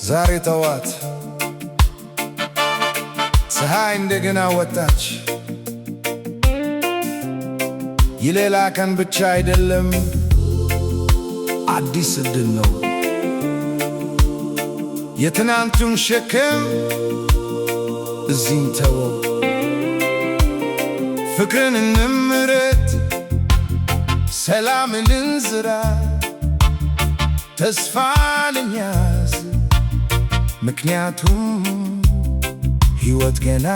ዛሬ ጠዋት ፀሐይ እንደገና ወጣች። የሌላ ቀን ብቻ አይደለም፣ አዲስ ዕድል ነው። የትናንቱን ሸክም እዚህ እንተወው፣ ፍቅርን እንምረት፣ ሰላምን እንዝራ፣ ተስፋን እንያዝ። ምክንያቱም ሕይወት ገና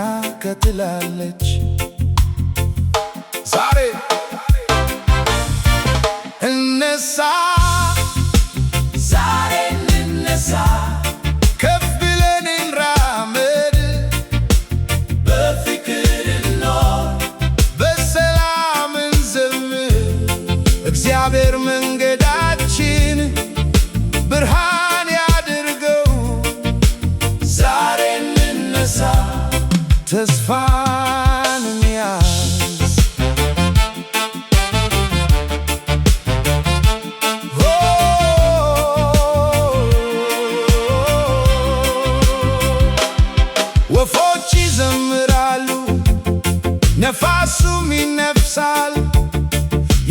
ቀጥላለች። ዛሬ እንነሳ፣ ዛሬ እንነሳ፣ ከፍ ብለን እንራመድ፣ በፍቅር እንኖር፣ በሰላም እንዘምር። እግዚአብሔር መንገዳችን ብርሃን ያድርገው። ዛሬ እንነሳ፣ ተስፋን እንያዝ። ወፎች ይዘምራሉ፣ ነፋሱም ይነፍሳል።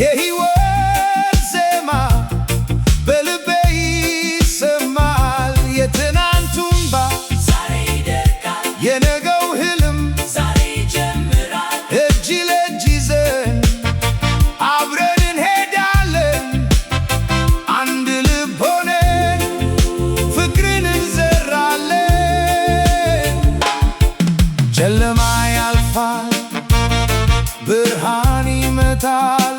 የሕይወት ዜማ በልቤ ይሰማል። የትናንቱ እንባ ዛሬ ይደርቃል፣ የነገው ሕልም ዛሬ ይጀምራል። እጅ ለእጅ ይዘን አብረን እንሄዳለን። አንድ ልብ ሆነን ፍቅርን እንዘራለን። ጨለማ ያልፋል፣ ብርሃን ይመጣል።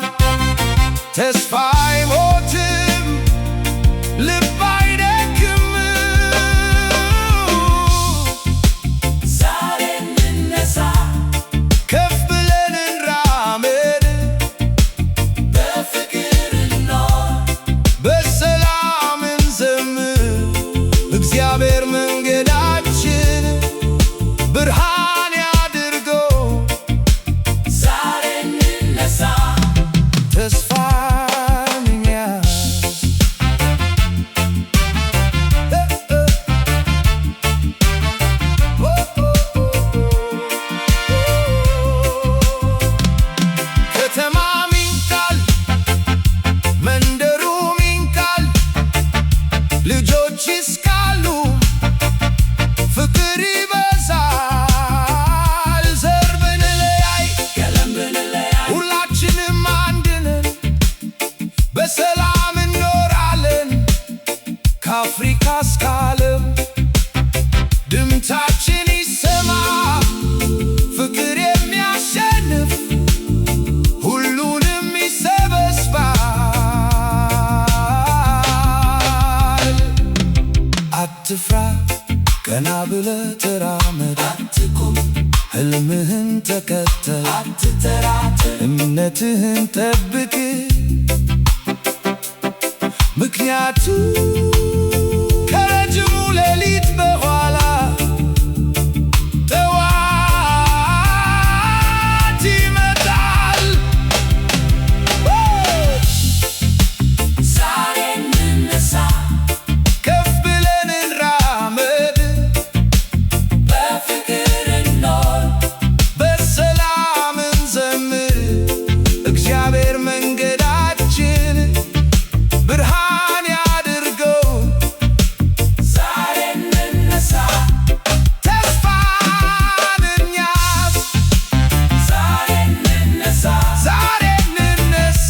ተስፋ አይሞትም፣ ልብ አይደክምም። ዛሬ እንነሳ፣ ከፍ ብለን እንራመድ፣ በፍቅር እንኖር፣ በሰላም እንዘምር። እግዚአብሔር መንገዳችን ብርሃን ያድርገው። ዛሬ እንነሳ፣ ተስፋን እንያዝ። ከተማም ይንቃል፣ መንደሩም ይንቃል። ልጆች እስካሉ ፍቅር ይበዛል። ዘር ብንለያይ ቀለም ብንለያይ ሁላችንም አንድ ነን። በሰላም እንኖራለን። ከአፍሪካ እስከ ዓለም ድምፃችን ይሰማ። ፍቅር የሚያሸንፍ ሁሉንም ይሰበስባል። አትፍራ፣ ቀና ብለህ ተራመድ። አትቁም፣ ሕልምህን ተከተል፣ አትጠራጠር፣ እምነትህን ጠብቅ። ምክንያቱም